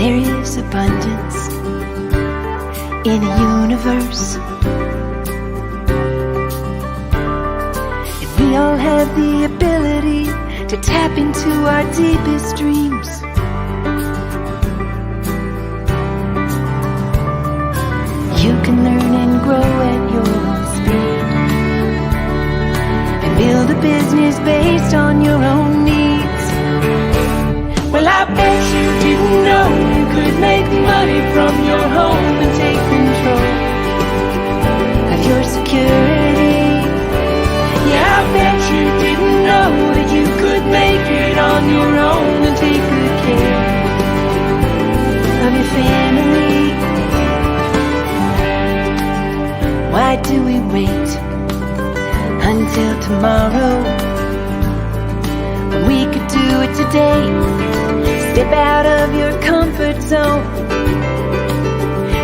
There is abundance in the universe, and we all have the ability to tap into our deepest dreams. You can learn and grow at your own speed, and build a business based on your own needs. Well, I bet you didn't know you could make money from your home and take control of your security. Yeah, I bet you didn't know that you could make it on your own and take good care of your family. Why do we wait until tomorrow when we could do it today? Step out of your comfort zone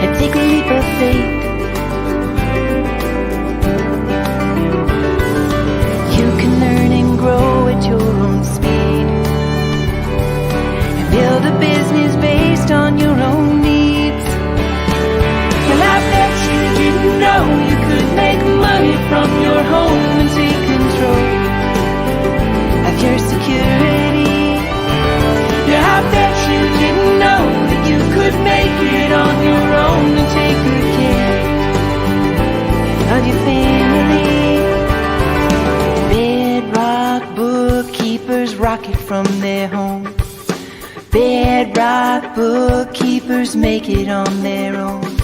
and take a leap of faith. You can learn and grow at your own speed, and build a business based on your own needs. Well, I bet you didn't know you could make money from your home and take control of your security. Yeah, I bet you didn't know that you could make it on your own and take good care of your family. Bedrock bookkeepers rock it from their home. Bedrock bookkeepers make it on their own.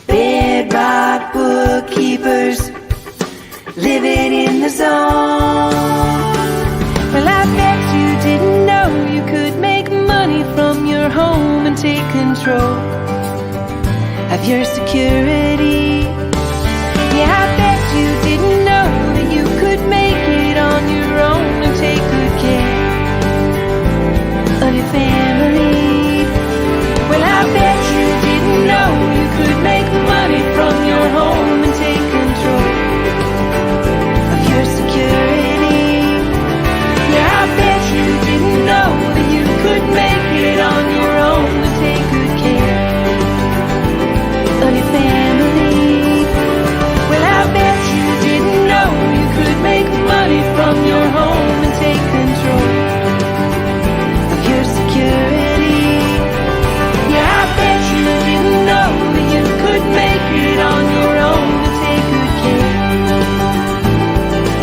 Bedrock bookkeepers living in the zone. Well, I bet you didn't know you could make money from your home and take control of your security. Yeah, I bet you didn't know that you could make it on your own and take good care of your family. Well, I bet you didn't know you could make money from your home and take control of your security. Yeah, I bet you didn't know that you could make it on your own and take good care of your family. Well, I bet you didn't know you could make money from your home and take control of your security. Yeah, I bet you didn't know that you could make it on your own and take good care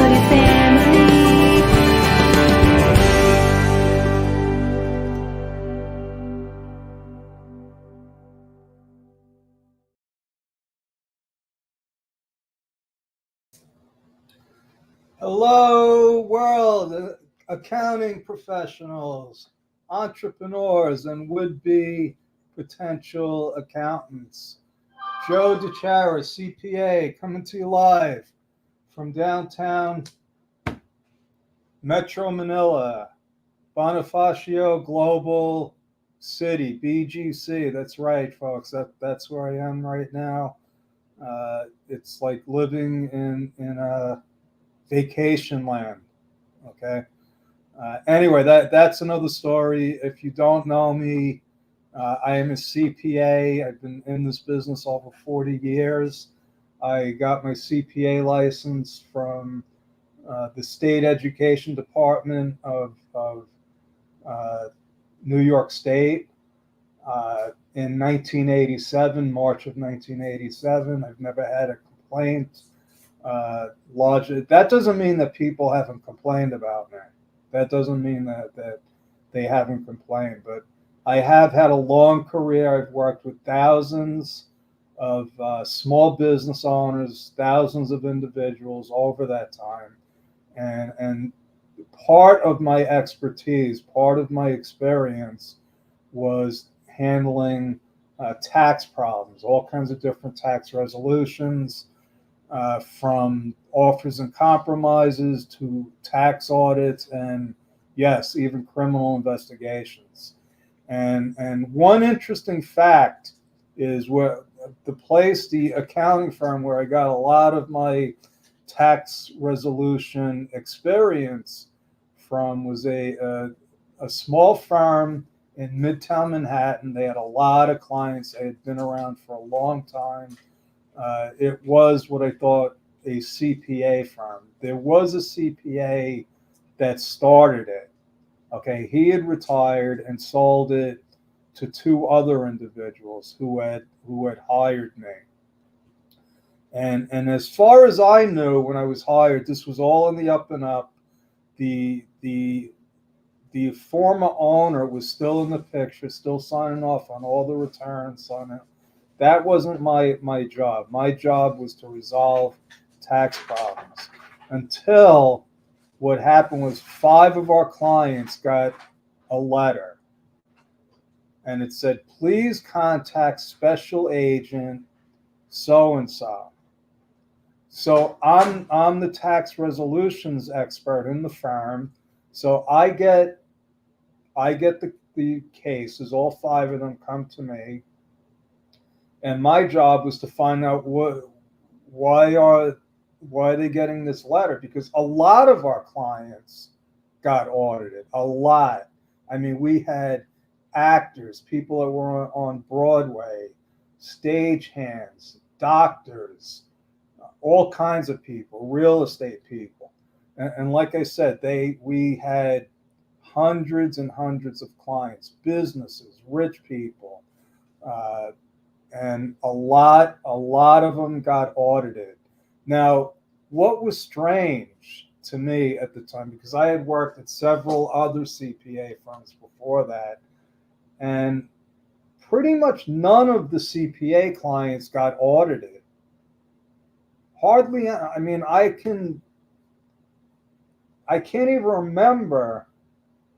of your family. Hello, world, accounting professionals, entrepreneurs, and would-be potential accountants. Joe DeChara, CPA, coming to you live from downtown Metro Manila, Bonifacio Global City, BGC. That's right, folks. That's where I am right now. It's like living in a vacation land. Okay. Anyway, that's another story. If you don't know me, I am a CPA. I've been in this business over 40 years. I got my CPA license from the State Education Department of New York State in 1987, March of 1987. I've never had a complaint. That doesn't mean that people haven't complained about me. That doesn't mean that they haven't complained. But I have had a long career. I've worked with thousands of small business owners, thousands of individuals over that time. And part of my expertise, part of my experience was handling tax problems, all kinds of different tax resolutions, from offers and compromises to tax audits and, yes, even criminal investigations. And one interesting fact is where the accounting firm where I got a lot of my tax resolution experience from was a small firm in Midtown Manhattan. They had a lot of clients. They had been around for a long time. It was what I thought a CPA firm. There was a CPA that started it. Okay, he had retired and sold it to two other individuals who had hired me. And as far as I knew when I was hired, this was all in the up and up. The former owner was still in the picture, still signing off on all the returns on it. That wasn't my job. My job was to resolve tax problems. Until what happened was five of our clients got a letter, and it said, please contact special agent so and so. So I'm the tax resolutions expert in the firm. So I get the cases. All five of them come to me, and my job was to find out why are they getting this letter, because a lot of our clients got audited. A lot. I mean, we had actors, people that were on Broadway, stagehands, doctors, all kinds of people, real estate people. And like I said, we had hundreds and hundreds of clients, businesses, rich people, uh, and a lot of them got audited. Now, what was strange to me at the time, because I had worked at several other CPA firms before that, and pretty much none of the CPA clients got audited. Hardly. I mean, I can't even remember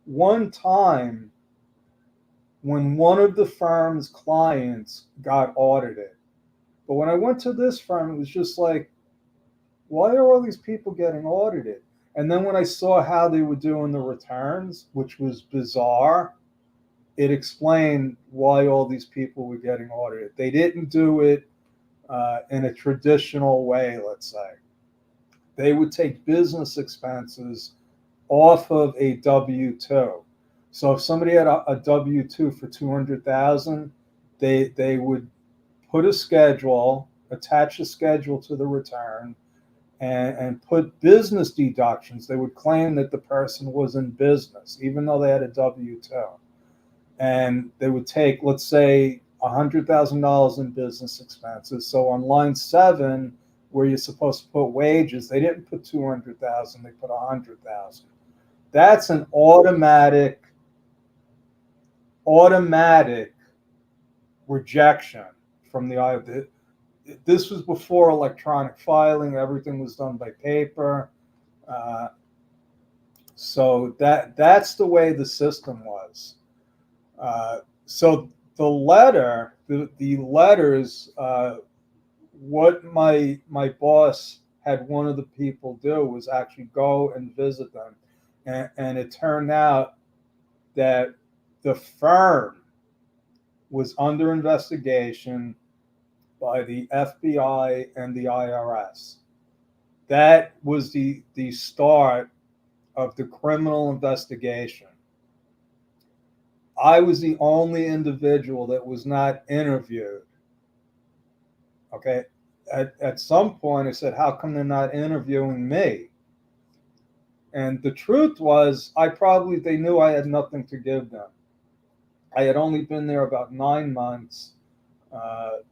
one time when one of the firm's clients got audited. But when I went to this firm, it was just like, why are all these people getting audited? And then when I saw how they were doing the returns, which was bizarre, it explained why all these people were getting audited. They didn't do it in a traditional way, let's say. They would take business expenses off of a W-2. So if somebody had a W-2 for $200,000, they would put a schedule, attach a schedule to the return, and put business deductions. They would claim that the person was in business, even though they had a W-2. And they would take, let's say, $100,000 in business expenses. So on line 7, where you're supposed to put wages, they didn't put 200,000, they put 100,000. That's an automatic rejection from the IRS. This was before electronic filing. Everything was done by paper. So that's the way the system was. So the letters, what my boss had one of the people do was actually go and visit them. And it turned out that the firm was under investigation by the FBI and the IRS. That was the start of the criminal investigation. I was the only individual that was not interviewed. Okay. At some point, I said, how come they're not interviewing me? And the truth was, they knew I had nothing to give them. I had only been there about 9 months,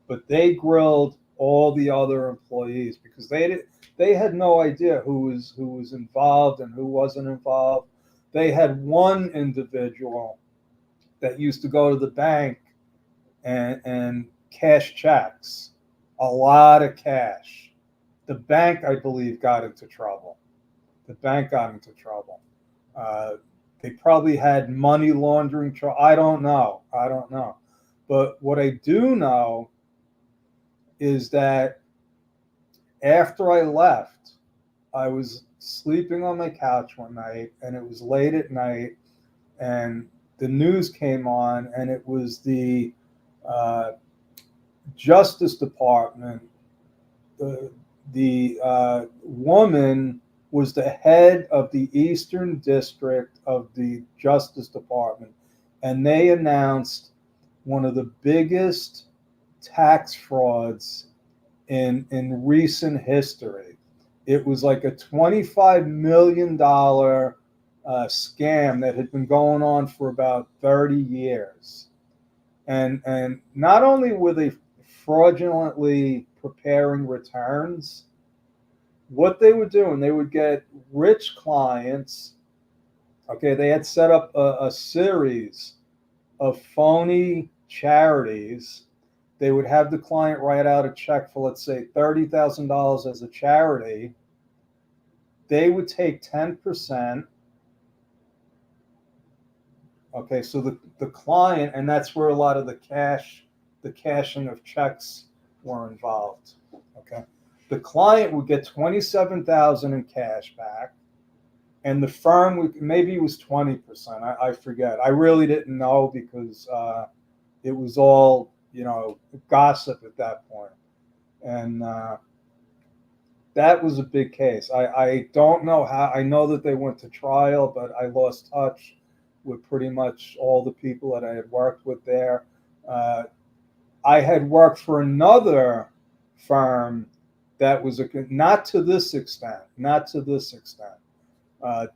but they grilled all the other employees because they had no idea who was involved and who wasn't involved. They had one individual that used to go to the bank and cash checks, a lot of cash. The bank, I believe, got into trouble. They probably had money laundering. I don't know. But what I do know is that after I left, I was sleeping on my couch one night, and it was late at night, and the news came on, and it was the Justice Department. The woman was the head of the Eastern District of the Justice Department, and they announced one of the biggest tax frauds in recent history. It was like a $25 million scam that had been going on for about 30 years. And not only were they fraudulently preparing returns, what they would do, and they would get rich clients. Okay, they had set up a series of phony charities. They would have the client write out a check for, let's say, $30,000 as a charity. They would take 10%. Okay, so the client, and that's where a lot of the cashing of checks were involved. Okay, the client would get 27,000 in cash back, and the firm would, maybe it was 20%. I forget. I really didn't know because it was all gossip at that point, and that was a big case. I don't know how. I know that they went to trial, but I lost touch with pretty much all the people that I had worked with there. I had worked for another firm that was not to this extent.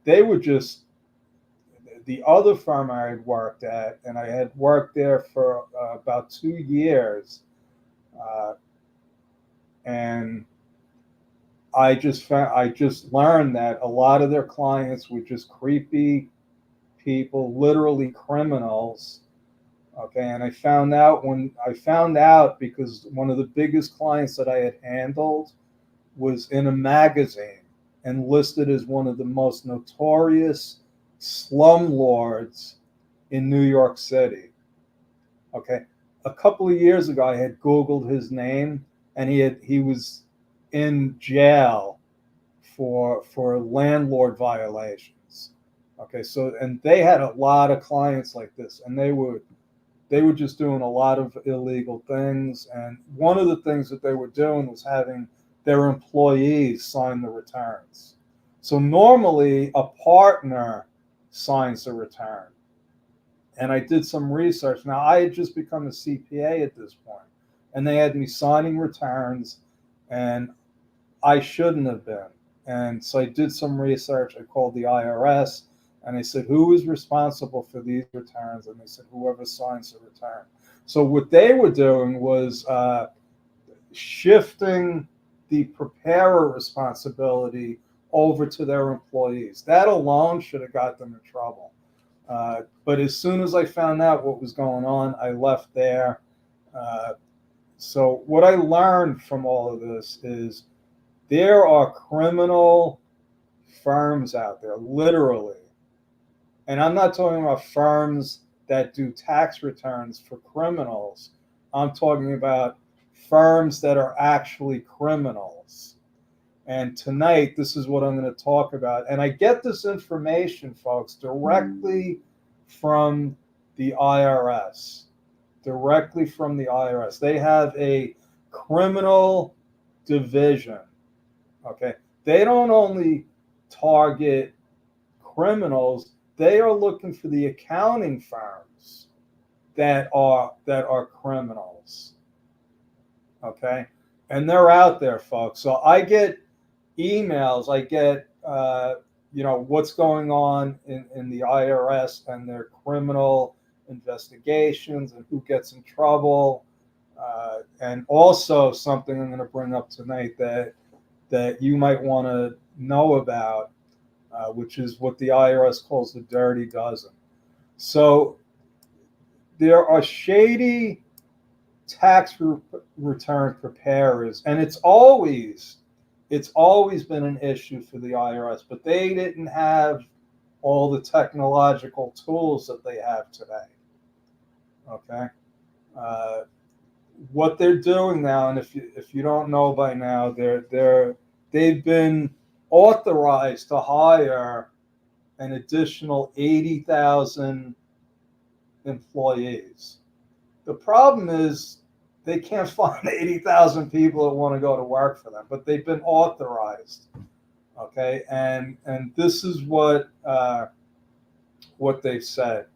They were just the other firm I had worked at, and I had worked there for about 2 years, and I just learned that a lot of their clients were just creepy people, literally criminals. Okay, and I found out because one of the biggest clients that I had handled was in a magazine and listed as one of the most notorious slumlords in New York City. Okay, a couple of years ago, I had Googled his name, and he was in jail for landlord violations. Okay, so, and they had a lot of clients like this, and they were just doing a lot of illegal things. And one of the things that they were doing was having their employees sign the returns. So normally a partner signs the return. And I did some research. Now, I had just become a CPA at this point, and they had me signing returns, and I shouldn't have been. And so I did some research. I called the IRS, and I said, who is responsible for these returns? And they said, whoever signs the return. So what they were doing was shifting the preparer responsibility over to their employees. That alone should have got them in trouble. But as soon as I found out what was going on, I left there. So what I learned from all of this is there are criminal firms out there, literally. And I'm not talking about firms that do tax returns for criminals. I'm talking about firms that are actually criminals. And tonight, this is what I'm going to talk about. And I get this information, folks, directly from the IRS. Directly from the IRS. They have a criminal division. Okay. They don't only target criminals, they are looking for the accounting firms that are criminals. Okay. And they're out there, folks. So I get emails, I get what's going on in the IRS and their criminal investigations and who gets in trouble, and also something I'm going to bring up tonight that you might want to know about, which is what the IRS calls the dirty dozen. So there are shady tax return preparers, and it's always been an issue for the IRS, but they didn't have all the technological tools that they have today. Okay, what they're doing now, and if you don't know by now, they've been authorized to hire an additional 80,000 employees. The problem is they can't find 80,000 people that want to go to work for them, but they've been authorized. Okay, and this is what they've said.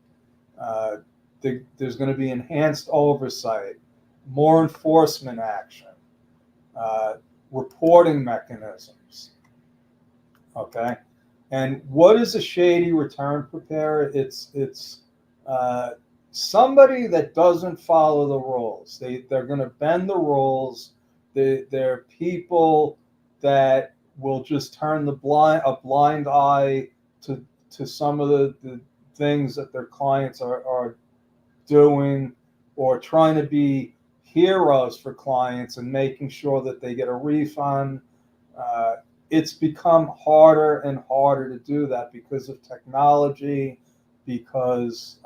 there's going to be enhanced oversight, more enforcement action, reporting mechanisms. Okay, and what is a shady return preparer? It's somebody that doesn't follow the rules. They're going to bend the rules. They're people that will just turn a blind eye to some of the things that their clients are doing, or trying to be heroes for clients and making sure that they get a refund. It's become harder and harder to do that because of technology, because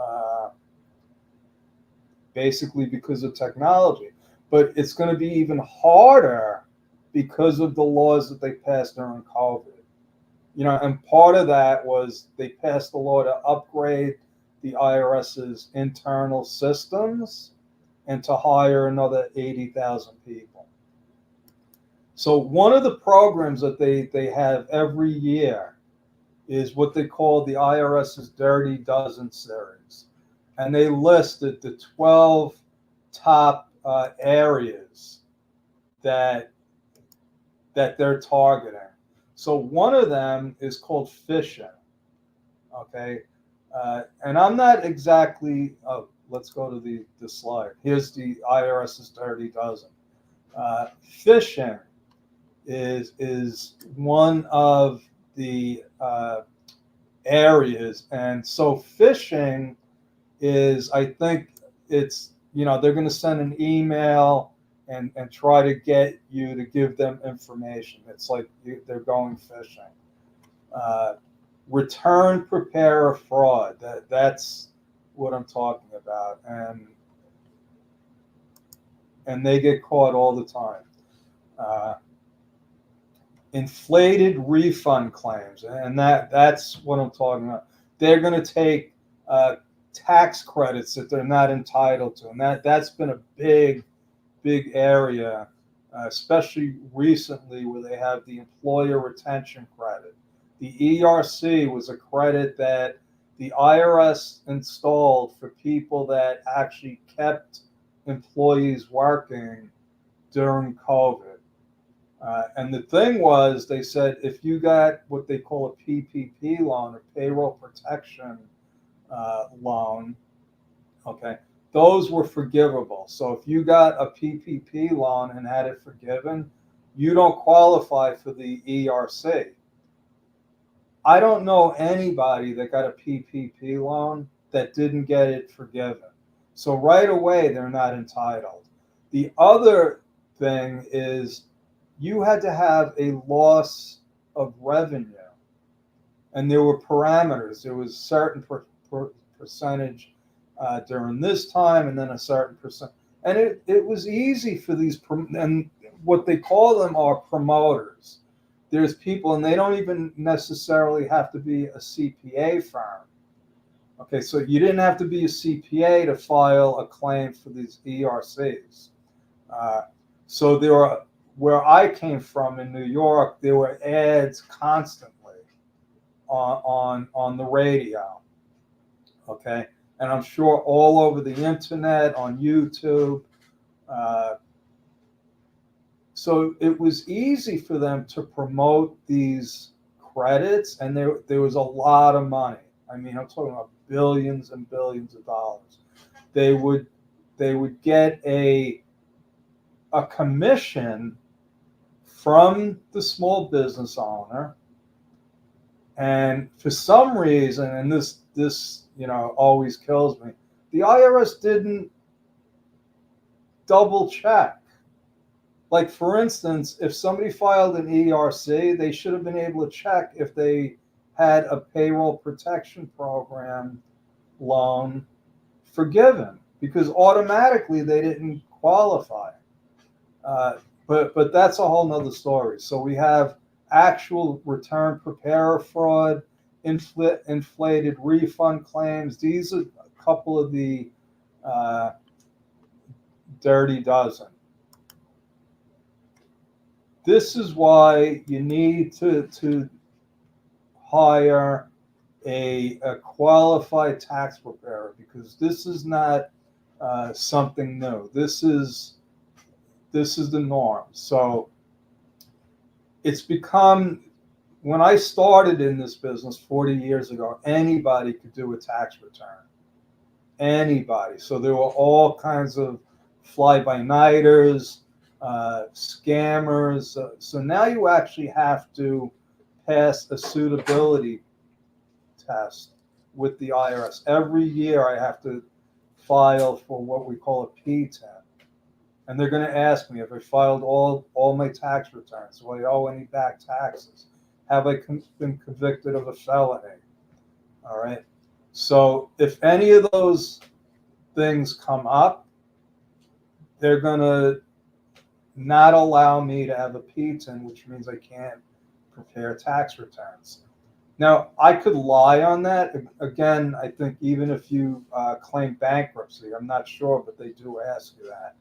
basically because of technology. But it's going to be even harder because of the laws that they passed during COVID. And part of that was they passed the law to upgrade the IRS's internal systems and to hire another 80,000 people. So one of the programs that they have every year is what they call the IRS's Dirty Dozen series. And they listed the 12 top areas that they're targeting. So one of them is called phishing. Okay. And I'm not exactly, let's go to the slide. Here's the IRS's Dirty Dozen. Phishing is one of the areas. And so phishing is, I think it's, they're going to send an email and try to get you to give them information. It's like they're going phishing. Return preparer fraud. That's what I'm talking about. And they get caught all the time. Inflated refund claims. And that's what I'm talking about. They're going to take tax credits that they're not entitled to. And that's been a big area, especially recently, where they have the employer retention credit. The ERC was a credit that the IRS installed for people that actually kept employees working during COVID. And the thing was, they said if you got what they call a PPP loan, or payroll protection loan, okay, those were forgivable. So if you got a PPP loan and had it forgiven, you don't qualify for the ERC. I don't know anybody that got a PPP loan that didn't get it forgiven. So right away, they're not entitled. The other thing is you had to have a loss of revenue. And there were parameters. There was a certain percentage during this time, and then a certain percent. And it was easy for these, and what they call them are promoters. There's people, and they don't even necessarily have to be a CPA firm. Okay, so you didn't have to be a CPA to file a claim for these ERCs. So there were, where I came from in New York, there were ads constantly on the radio. Okay, and I'm sure all over the internet, on YouTube. So it was easy for them to promote these credits, and there was a lot of money. I mean, I'm talking about billions and billions of dollars. They would get a commission from the small business owner, and for some reason, and this always kills me, the IRS didn't double check. Like, for instance, if somebody filed an ERC, they should have been able to check if they had a payroll protection program loan forgiven, because automatically they didn't qualify. But that's a whole nother story. So we have actual return preparer fraud, inflated refund claims. These are a couple of the dirty dozen. This is why you need to hire a qualified tax preparer, because this is not something new. This is the norm. So it's become, when I started in this business 40 years ago, anybody could do a tax return. Anybody. So there were all kinds of fly-by-nighters, scammers. So now you actually have to pass a suitability test with the IRS. Every year I have to file for what we call a P10. And they're going to ask me if I filed all my tax returns. Do I owe any back taxes? Have I been convicted of a felony? All right. So if any of those things come up, they're going to not allow me to have a P10, which means I can't prepare tax returns. Now, I could lie on that. Again, I think even if you claim bankruptcy, I'm not sure, but they do ask you that.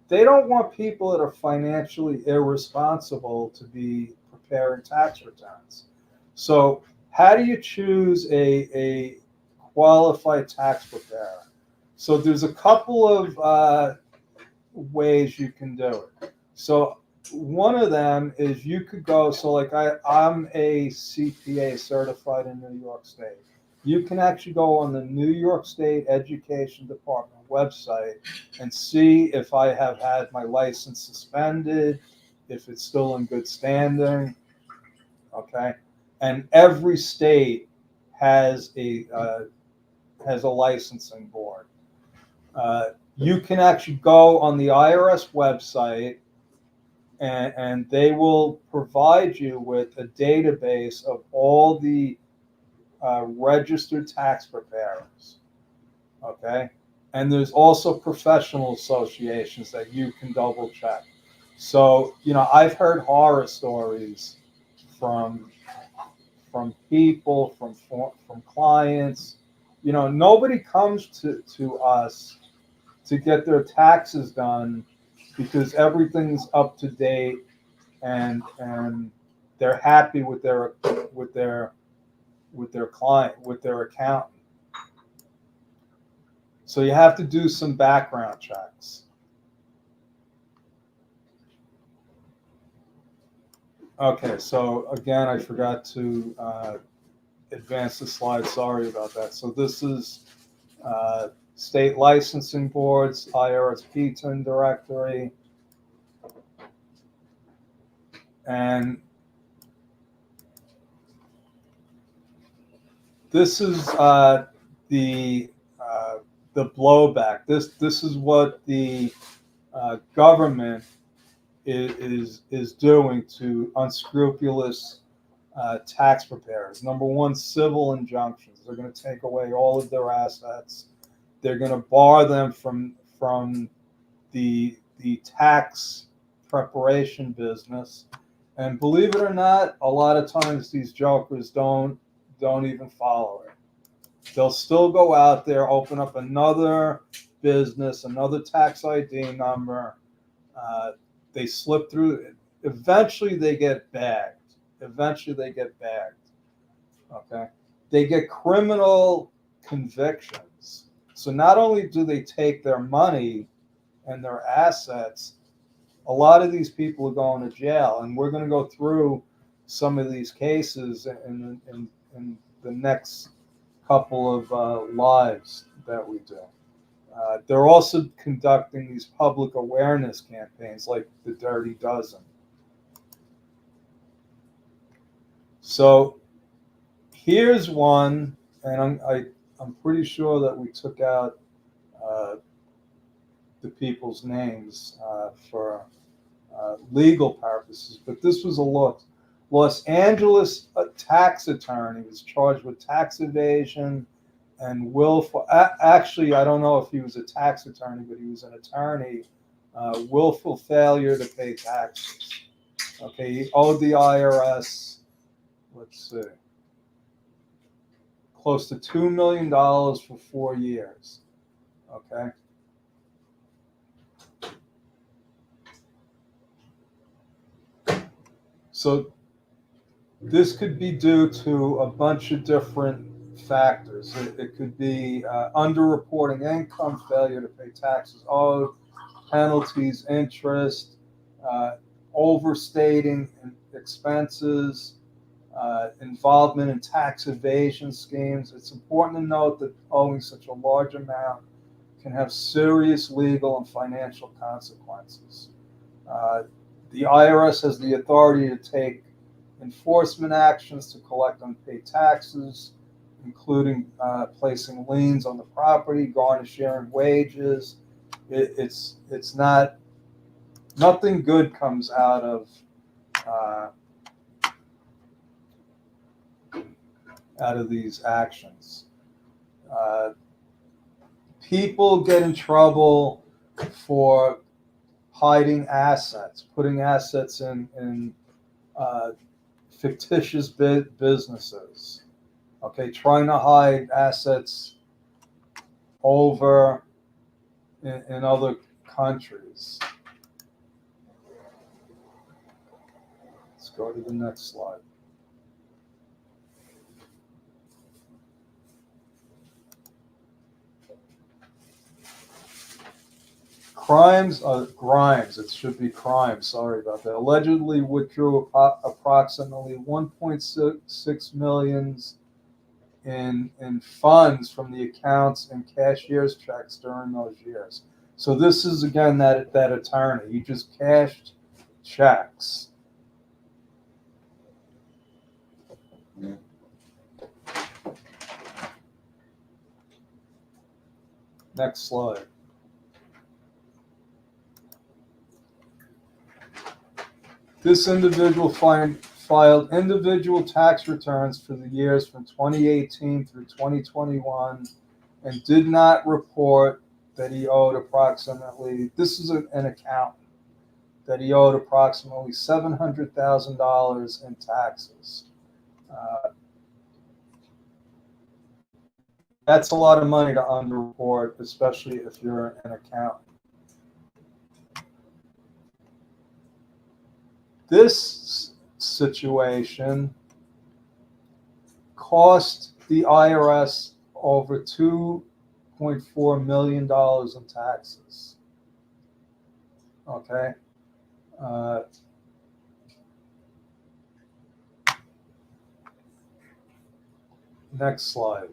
They don't want people that are financially irresponsible to be preparing tax returns. So how do you choose a qualified tax preparer? So there's a couple of ways you can do it. So one of them is you could go, so like I'm a CPA certified in New York State. You can actually go on the New York State Education Department website and see if I have had my license suspended, if it's still in good standing. Okay. And every state has a licensing board. You can actually go on the IRS website, and they will provide you with a database of all the registered tax preparers. Okay. And there's also professional associations that you can double check. So, I've heard horror stories from people, from clients. Nobody comes to us to get their taxes done because everything's up to date and they're happy with their client, with their accountant. So you have to do some background checks. Okay, so again, I forgot to advance the slide. Sorry about that. So this is state licensing boards, IRS P10 directory, and this is the blowback. This is what the government is doing to unscrupulous tax preparers. Number one, civil injunctions. They're going to take away all of their assets. They're going to bar them from the tax preparation business. And believe it or not, a lot of times these jokers don't even follow it. They'll still go out there, open up another business, another tax ID number. They slip through it. Eventually they get bagged. Okay. They get criminal convictions. So not only do they take their money and their assets, a lot of these people are going to jail. And we're going to go through some of these cases in the next couple of lives that we do. They're also conducting these public awareness campaigns like the Dirty Dozen. So here's one, and I'm pretty sure that we took out the people's names for legal purposes, but this was a Los Angeles tax attorney was charged with tax evasion and willful. Actually, I don't know if he was a tax attorney, but he was an attorney. Willful failure to pay taxes. Okay, he owed the IRS, let's see, close to $2 million for 4 years. Okay. So This could be due to a bunch of different factors. It could be underreporting income, failure to pay taxes owed, penalties, interest, overstating expenses, involvement in tax evasion schemes. It's important to note that owing such a large amount can have serious legal and financial consequences. The IRS has the authority to take enforcement actions to collect unpaid taxes, including placing liens on the property, garnishing wages. It's not, nothing good comes out of these actions. People get in trouble for hiding assets, putting assets in fictitious businesses. Okay, trying to hide assets over in other countries. Let's go to the next slide. Grimes, it should be crime, sorry about that, allegedly withdrew approximately 1.6 million in funds from the accounts and cashier's checks during those years. So this is, again, that attorney. He just cashed checks. Next slide. This individual filed individual tax returns for the years from 2018 through 2021 and did not report that he owed approximately, this is an accountant, that he owed approximately $700,000 in taxes. That's a lot of money to underreport, especially if you're an accountant. This situation cost the IRS over $2.4 million in taxes. Okay. Next slide.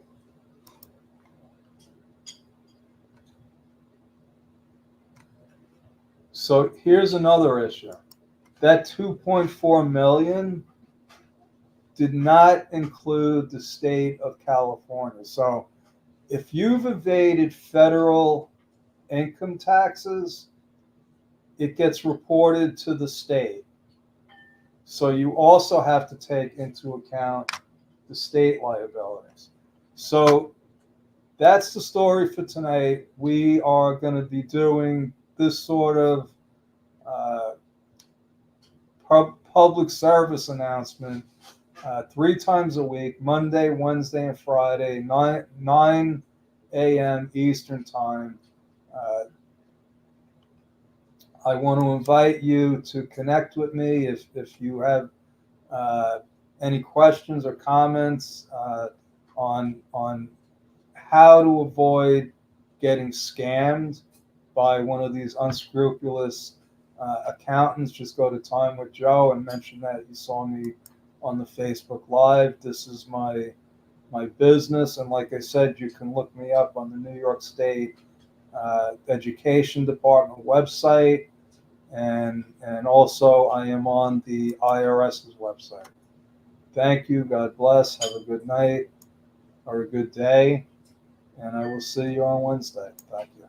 So here's another issue. That 2.4 million did not include the state of California. So if you've evaded federal income taxes, it gets reported to the state. So you also have to take into account the state liabilities. So that's the story for tonight. We are going to be doing this sort of public service announcement 3 times a week, Monday, Wednesday, and Friday, 9 a.m. Eastern Time. I want to invite you to connect with me if you have any questions or comments on how to avoid getting scammed by one of these unscrupulous accountants. Just go to Time with Joe and mention that you saw me on the Facebook Live. This is my business, and like I said, you can look me up on the New York State Education Department website, and also I am on the IRS's website. Thank you. God bless. Have a good night or a good day, and I will see you on Wednesday. Thank you.